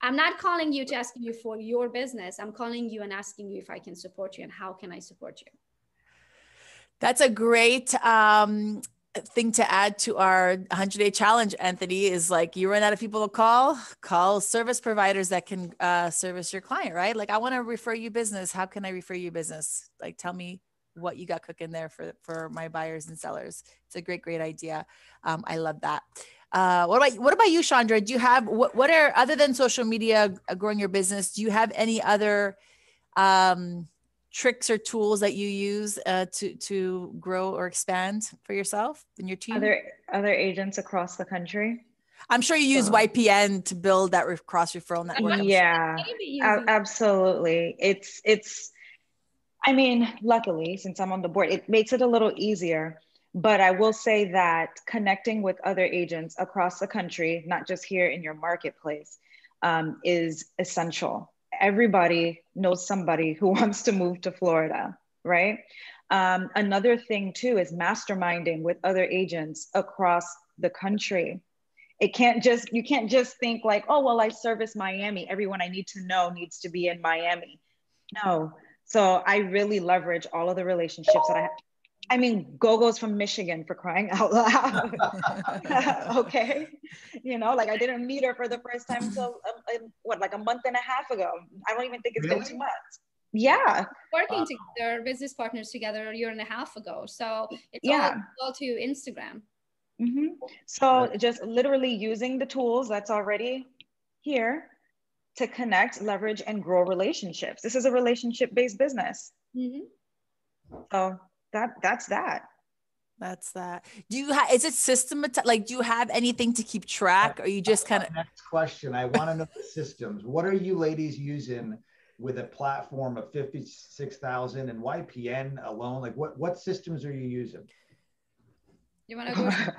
I'm not calling you to ask you for your business. I'm calling you and asking you if I can support you and how can I support you. That's a great thing to add to our 100-day challenge, Anthony, is like you run out of people to call service providers that can service your client, right? Like, I want to refer you business. How can I refer you business? Like, tell me what you got cooking there for my buyers and sellers. It's a great idea. I love that. What about you, Chandra? Do you have, what are, other than social media growing your business, do you have any other tricks or tools that you use to grow or expand for yourself and your team? Other agents across the country. I'm sure you use YPN to build that cross referral network. Yeah, absolutely. I mean, luckily, since I'm on the board, it makes it a little easier. But I will say that connecting with other agents across the country, not just here in your marketplace, is essential. Everybody knows somebody who wants to move to Florida, right? Another thing too is masterminding with other agents across the country. You can't just think like, oh, well, I service Miami. Everyone I need to know needs to be in Miami. No. So I really leverage all of the relationships that I have. I mean, Gogo's from Michigan, for crying out loud. Okay. You know, like I didn't meet her for the first time until like a month and a half ago. I don't even think it's been 2 months. Yeah. Working together, business partners together a year and a half ago. So it's all to Instagram. Mm-hmm. So just literally using the tools that's already here to connect, leverage, and grow relationships. This is a relationship-based business. Mm-hmm. So that's that. That's that. Do you have, is it systematized? Like, do you have anything to keep track, or you just kind of? Next question. I want to know the systems. What are you ladies using with a platform of 56,000 and YPN alone? Like, what systems are you using? You want to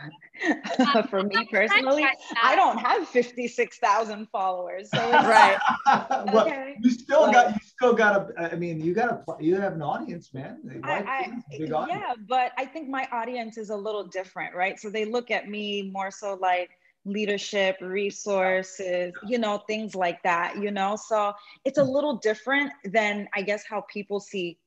go? For me personally, I don't have 56,000 followers. So right. Well, okay. You still got I mean, you have an audience, man. Yeah, but I think my audience is a little different, right? So they look at me more so like leadership, resources, you know, things like that, you know? So it's a little different than, I guess, how people see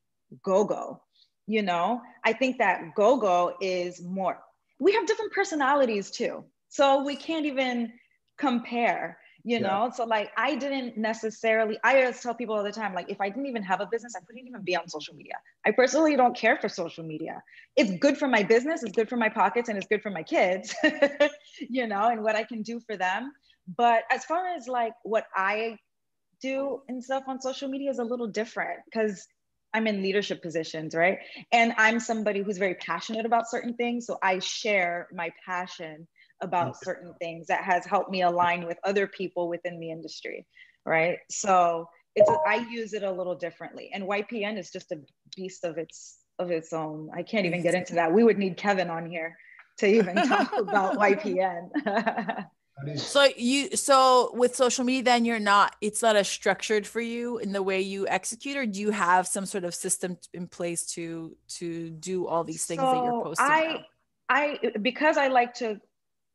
Gogo. You know, I think that Gogo is more, we have different personalities too. So we can't even compare, you know? So like, I didn't necessarily, I always tell people all the time, like, if I didn't even have a business, I couldn't even be on social media. I personally don't care for social media. It's good for my business, it's good for my pockets, and it's good for my kids, you know, and what I can do for them. But as far as like what I do and stuff on social media is a little different because I'm in leadership positions, right? And I'm somebody who's very passionate about certain things. So I share my passion about certain things that has helped me align with other people within the industry, right? So I use it a little differently. And YPN is just a beast of its own. I can't even get into that. We would need Kevin on here to even talk about YPN. So with social media, then it's not as structured for you in the way you execute, or do you have some sort of system in place to do all these things that you're posting? Because I like to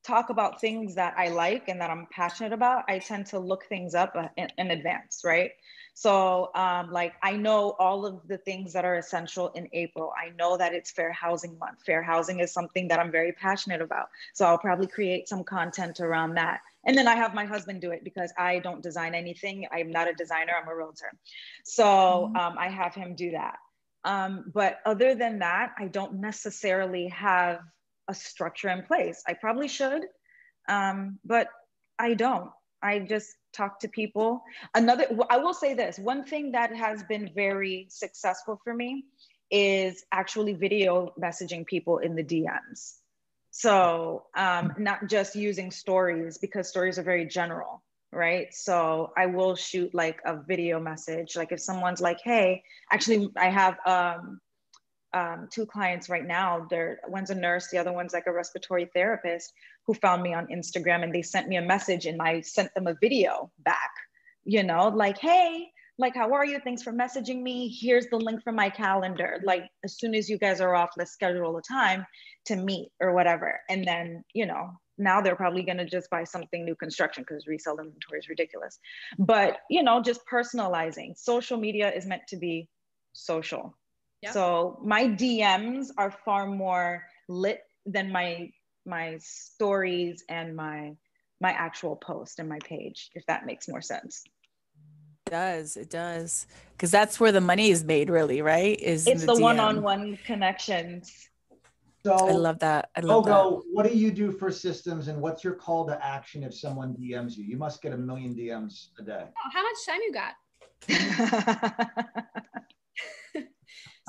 talk about things that I like and that I'm passionate about, I tend to look things up in advance, right? So like I know all of the things that are essential in April. I know that it's Fair Housing Month. Fair housing is something that I'm very passionate about. So I'll probably create some content around that. And then I have my husband do it because I don't design anything. I'm not a designer, I'm a realtor. So I have him do that. But other than that, I don't necessarily have a structure in place. I probably should, but I don't. I just talk to people. I will say this, one thing that has been very successful for me is actually video messaging people in the DMs. So not just using stories, because stories are very general, right? So I will shoot like a video message. Like if someone's like, hey, actually I have two clients right now. One's a nurse, the other one's like a respiratory therapist who found me on Instagram, and they sent me a message and I sent them a video back, you know, like, hey, like, how are you? Thanks for messaging me. Here's the link for my calendar. Like, as soon as you guys are off, let's schedule a time to meet or whatever. And then, you know, now they're probably going to just buy something new construction because resale inventory is ridiculous. But, you know, just personalizing. Social media is meant to be social. Yep. So my DMs are far more lit than my stories and my actual post and my page, if that makes more sense. It does. Because that's where the money is made, really, right? Is It's in the DM. one-on-one connections. I So, love that. I love that. Gogo, what do you do for systems, and what's your call to action if someone DMs you? You must get a million DMs a day. Oh, how much time you got?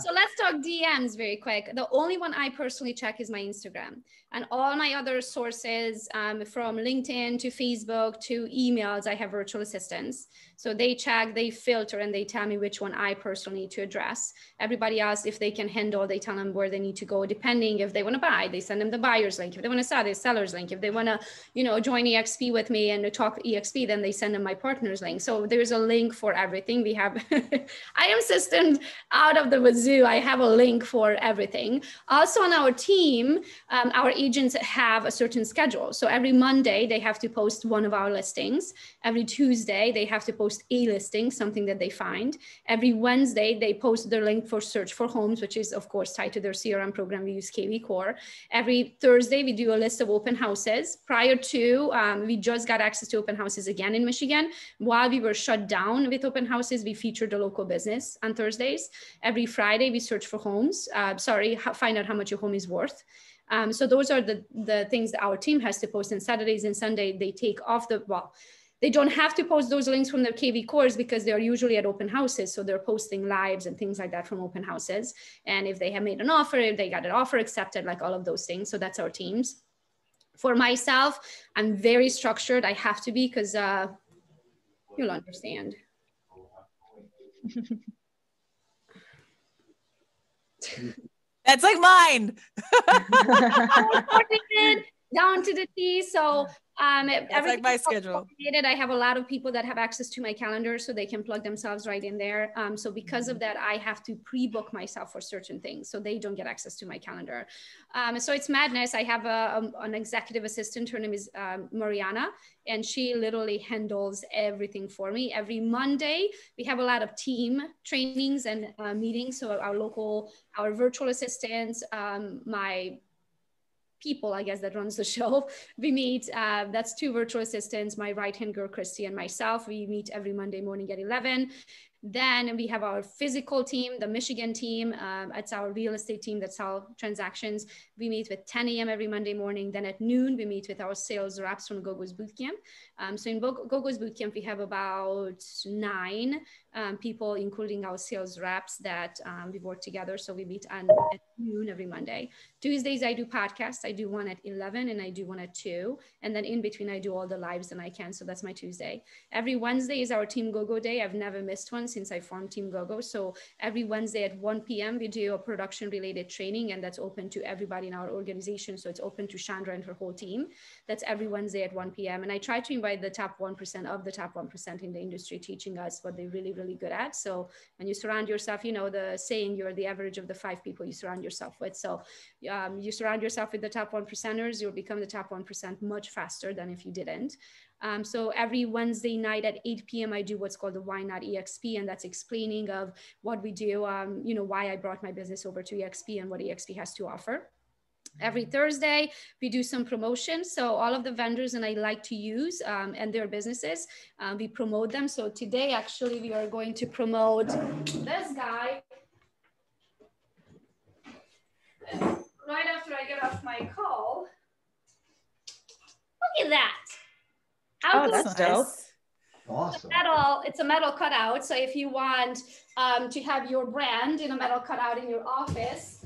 So let's talk DMs very quick. The only one I personally check is my Instagram, and all my other sources, from LinkedIn to Facebook to emails, I have virtual assistants. So they check, they filter, and they tell me which one I personally need to address. Everybody else, if they can handle, they tell them where they need to go, depending if they want to buy, they send them the buyer's link. If they want to sell, the seller's link. If they want to, join EXP with me and talk EXP, then they send them my partner's link. So there's a link for everything. We have, I am systemed out of the wazoo. I have a link for everything. Also on our team, our agents have a certain schedule. So every Monday they have to post one of our listings. Every Tuesday they have to post a listing, something that they find. Every Wednesday they post their link for search for homes, which is of course tied to their CRM program. We use KV Core. Every Thursday we do a list of open houses. Prior to, we just got access to open houses again in Michigan. While we were shut down with open houses, we featured the local business on Thursdays. Every Friday we search for homes, find out how much your home is worth. So those are the things that our team has to post. And Saturdays and Sunday, they take off they don't have to post those links from their KV cores because they're usually at open houses. So they're posting lives and things like that from open houses. And if they have made an offer, if they got an offer accepted, like all of those things. So that's our teams. For myself, I'm very structured. I have to be, because you'll understand. That's like mine. Down to the T. So it's like my schedule. I have a lot of people that have access to my calendar, so they can plug themselves right in there. So because of that, I have to pre-book myself for certain things, so they don't get access to my calendar. So it's madness. I have an executive assistant. Her name is Mariana, and she literally handles everything for me. Every Monday, we have a lot of team trainings and meetings. So our virtual assistants, my people, I guess, that runs the show. We meet, that's 2 virtual assistants, my right-hand girl, Christy, and myself. We meet every Monday morning at 11. Then we have our physical team, the Michigan team. It's our real estate team that sell transactions. We meet with 10 a.m. every Monday morning. Then at noon, we meet with our sales reps from Gogo's Bootcamp. So in Gogo's Bootcamp, we have about 9 people, including our sales reps, that we work together. So we meet at noon every Monday. Tuesdays, I do podcasts. I do one at 11 and I do one at 2. And then in between, I do all the lives that I can. So that's my Tuesday. Every Wednesday is our Team Gogo Day. I've never missed one since I formed Team Gogo. So every Wednesday at 1 p.m., we do a production related training, and that's open to everybody in our organization. So it's open to Chandra and her whole team. That's every Wednesday at 1 p.m. And I try to invite the top 1% of the top 1% in the industry, teaching us what they're really, really good at. So when you surround yourself, the saying, you're the average of the 5 people you surround yourself with. So you surround yourself with the top 1%ers, you'll become the top 1% much faster than if you didn't. So every Wednesday night at 8 p.m., I do what's called the Why Not EXP, and that's explaining of what we do, why I brought my business over to EXP and what EXP has to offer. Every Thursday, we do some promotion. So all of the vendors and I like to use and their businesses, we promote them. So today, actually, we are going to promote this guy. Right after I get off my call. Look at that. Oh, that's dope. Awesome. It's a metal cutout. So if you want to have your brand in a metal cutout in your office,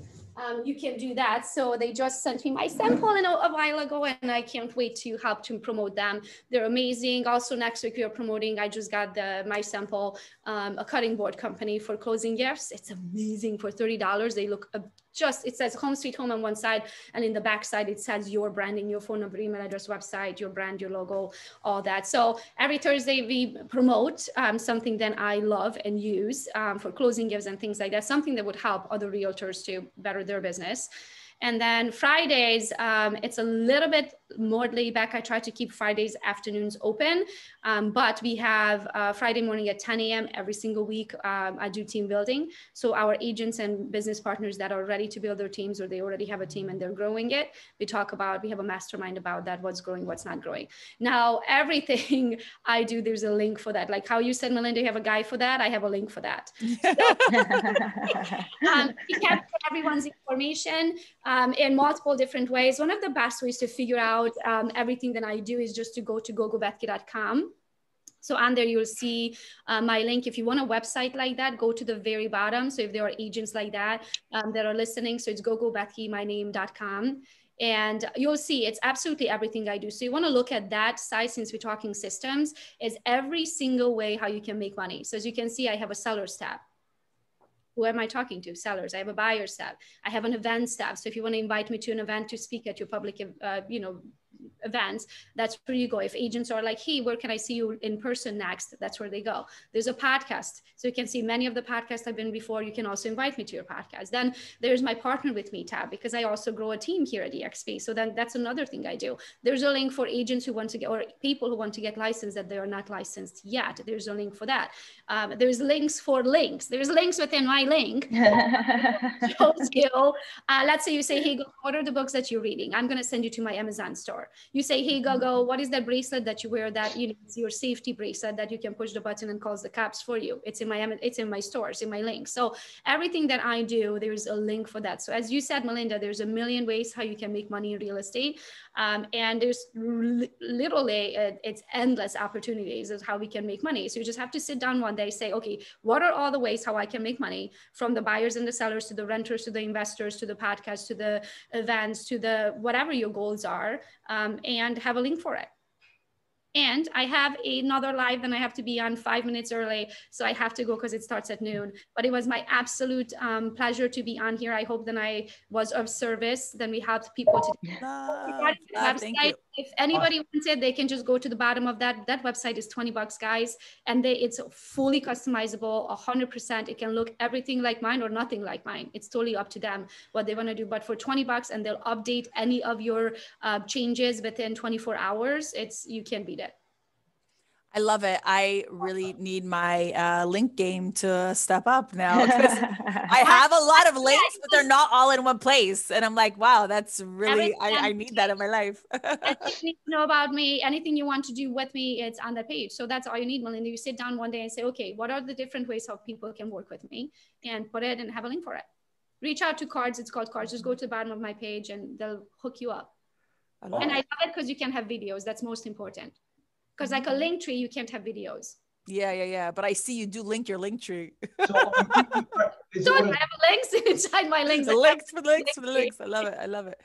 you can do that. So they just sent me my sample a while ago, and I can't wait to help to promote them. They're amazing. Also next week we are promoting, I just got my sample, a cutting board company for closing gifts. It's amazing for $30. They look it says Home Sweet Home on one side, and in the back side, it says your branding, your phone number, email address, website, your brand, your logo, all that. So every Thursday we promote something that I love and use for closing gifts and things like that, something that would help other realtors to better their business. And then Fridays, it's a little bit more laid back. I try to keep Fridays afternoons open, but we have Friday morning at 10 a.m. every single week. I do team building. So our agents and business partners that are ready to build their teams, or they already have a team and they're growing it, we have a mastermind about that, what's growing, what's not growing. Now, everything I do, there's a link for that. Like how you said, Melinda, you have a guy for that. I have a link for that. So, we capture everyone's information in multiple different ways. One of the best ways to figure out everything that I do is just to go to gogobethke.com. So on there, you'll see my link. If you want a website like that, go to the very bottom. So if there are agents like that that are listening, so it's gogobethke.com. And you'll see it's absolutely everything I do. So you want to look at that side, since we're talking systems, is every single way how you can make money. So as you can see, I have a sellers tab. Who am I talking to? Sellers. I have a buyers tab. I have an events tab. So if you want to invite me to an event to speak at your public, events, that's where you go. If agents are like, hey, where can I see you in person next? That's where they go. There's a podcast. So you can see many of the podcasts I've been before. You can also invite me to your podcast. Then there's my partner with me tab, because I also grow a team here at EXP. So then that's another thing I do. There's a link for agents who want to get, or people who want to get licensed that they are not licensed yet. There's a link for that. There's links for links. There's links within my link. Shows you, let's say you say, hey, go order the books that you're reading. I'm going to send you to my Amazon store. You say, hey, Gogo, what is that bracelet that you wear that, it's your safety bracelet that you can push the button and calls the cops for you? It's in my stores, in my link. So everything that I do, there's a link for that. So as you said, Melinda, there's a million ways how you can make money in real estate. And there's literally, it's endless opportunities of how we can make money. So you just have to sit down one day, say, okay, what are all the ways how I can make money, from the buyers and the sellers to the renters, to the investors, to the podcast, to the events, to the whatever your goals are, and have a link for it. And I have another live that I have to be on 5 minutes early. So I have to go because it starts at noon. But it was my absolute pleasure to be on here. I hope that I was of service. Then we helped people to Thank you. If anybody wants it, they can just go to the bottom of that. That website is $20, guys. And it's fully customizable, 100%. It can look everything like mine or nothing like mine. It's totally up to them what they want to do. But for $20, and they'll update any of your changes within 24 hours, you can't beat it. I love it. I really need my link game to step up now, because I have a lot of links, but they're not all in one place. And I'm like, wow, that's really, I need that in my life. Anything you need to know about me, anything you want to do with me, it's on the page. So that's all you need, Melinda. You sit down one day and say, okay, what are the different ways how people can work with me, and put it and have a link for it. Reach out to Cards. It's called Cards. Just go to the bottom of my page and they'll hook you up. I love it because you can have videos. That's most important. Because like a link tree, you can't have videos. Yeah. But I see you do link your link tree. So I have links inside my links. The links for the links. I love it.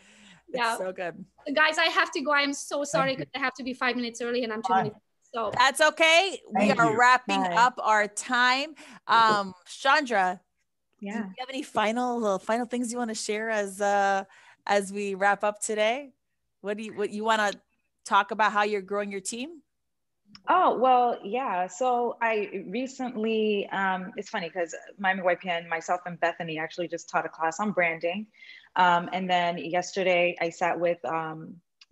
It's so good. Guys, I have to go. I'm so sorry because I have to be 5 minutes early and I'm 2 minutes. So that's okay. We are wrapping up our time. Chandra, do you have any final things you want to share as we wrap up today? What you want to talk about, how you're growing your team? Oh, well, yeah. So I recently, it's funny because Miami YPN, myself and Bethany actually just taught a class on branding. And then yesterday I sat with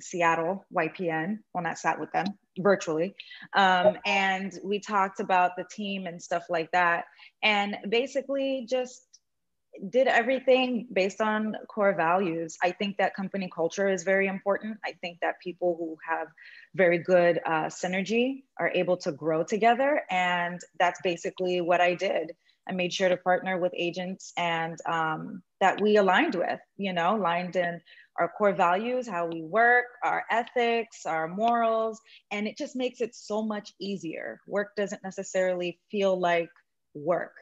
Seattle YPN, well, not sat with them, virtually. And we talked about the team and stuff like that. And basically just did everything based on core values. I think that company culture is very important. I think that people who have very good synergy are able to grow together. And that's basically what I did. I made sure to partner with agents and that we aligned with, aligned in our core values, how we work, our ethics, our morals, and it just makes it so much easier. Work doesn't necessarily feel like work,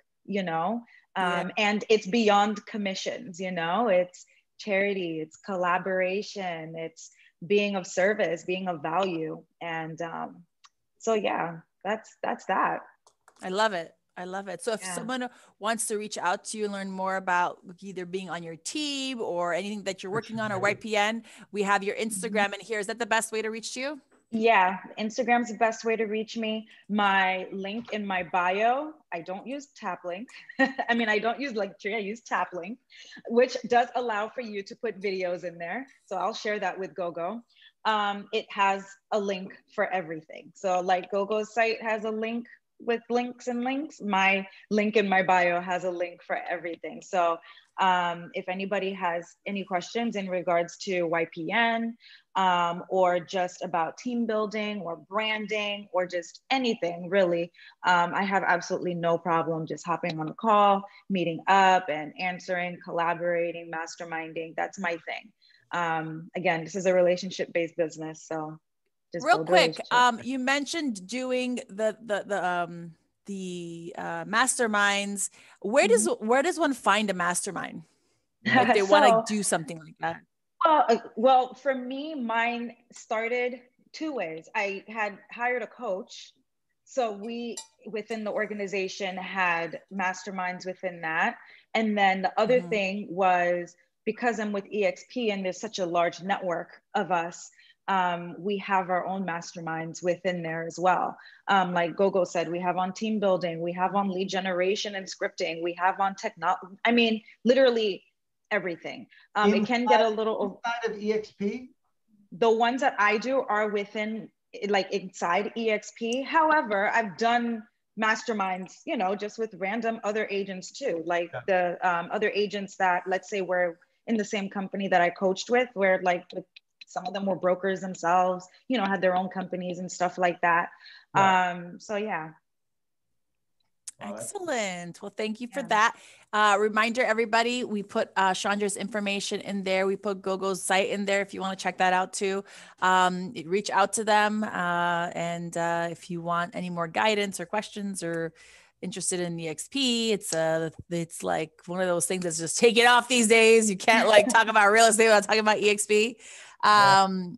and it's beyond commissions, it's charity, it's collaboration, it's being of service, being of value. And so, yeah, that's that. I love it. So if someone wants to reach out to you and learn more about either being on your team or anything that you're working on or YPN, we have your Instagram in here. Is that the best way to reach you? Yeah, Instagram's the best way to reach me. My link in my bio, I don't use tap link. I mean, I don't use Linktree, I use tap link, which does allow for you to put videos in there. So I'll share that with Gogo. It has a link for everything. So like Gogo's site has a link with links and links. My link in my bio has a link for everything. So if anybody has any questions in regards to YPN, or just about team building or branding or just anything really, I have absolutely no problem just hopping on a call, meeting up and answering, collaborating, masterminding. That's my thing. Again, this is a relationship-based business, so just real quick. You mentioned doing the masterminds. Where does one find a mastermind if they want to do something like that? Well, for me, mine started two ways. I had hired a coach. So we, within the organization, had masterminds within that. And then the other thing was, because I'm with EXP and there's such a large network of us, we have our own masterminds within there as well. Like Gogo said, we have on team building, we have on lead generation and scripting, we have on technology. I mean, literally everything. It can get a little inside of EXP. The ones that I do are within, like inside EXP. However, I've done masterminds, you know, just with random other agents too. Like the other agents that, let's say, were in the same company that I coached with, where like some of them were brokers themselves, you know, had their own companies and stuff like that. So yeah. Excellent. Well, thank you for that. Reminder, everybody, we put Chandra's information in there. We put Gogo's site in there if you want to check that out too. Reach out to them. And if you want any more guidance or questions or interested in EXP, it's like one of those things that's just taking off these days. You can't like talk about real estate without talking about EXP.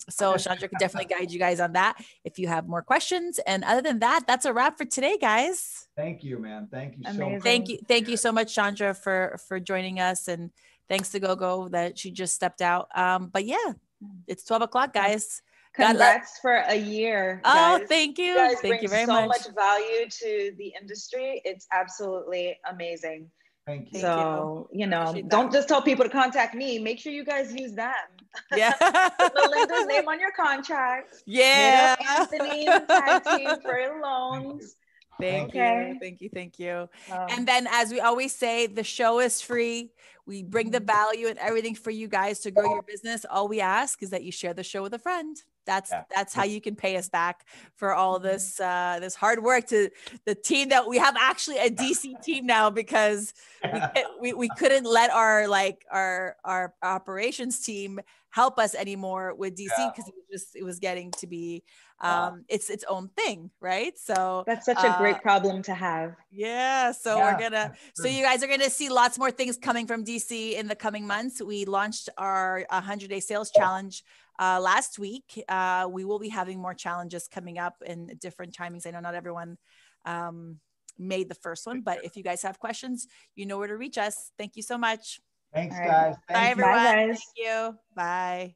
So Chandra can definitely guide you guys on that if you have more questions. And other than that, that's a wrap for today, guys. Thank you, man. Thank you so much. Thank you so much, Chandra, for joining us, and thanks to Gogo that she just stepped out. But yeah, it's 12 o'clock, guys. Congrats for a year, guys. Oh, thank you. You guys thank you very so much. much value to the industry. It's absolutely amazing. Thank you. So, you know, don't just tell people to contact me. Make sure you guys use them. Yeah. Put Melinda's name on your contract. Yeah. Anthony and the tag team for loans. Thank you. And then, as we always say, the show is free. We bring the value and everything for you guys to grow your business. All we ask is that you share the show with a friend. That's how you can pay us back for all this this hard work. To the team that we have, actually a DC team now, because we couldn't let our operations team help us anymore with DC because it was getting to be its own thing, right? So that's such a great problem to have. Yeah. So so you guys are gonna see lots more things coming from DC in the coming months. We launched our 100-day sales challenge last week. We will be having more challenges coming up in different timings. I know not everyone made the first one, but if you guys have questions, you know where to reach us. Thank you so much. Thanks, guys. Bye, everyone. Bye, guys. Thank you. Bye.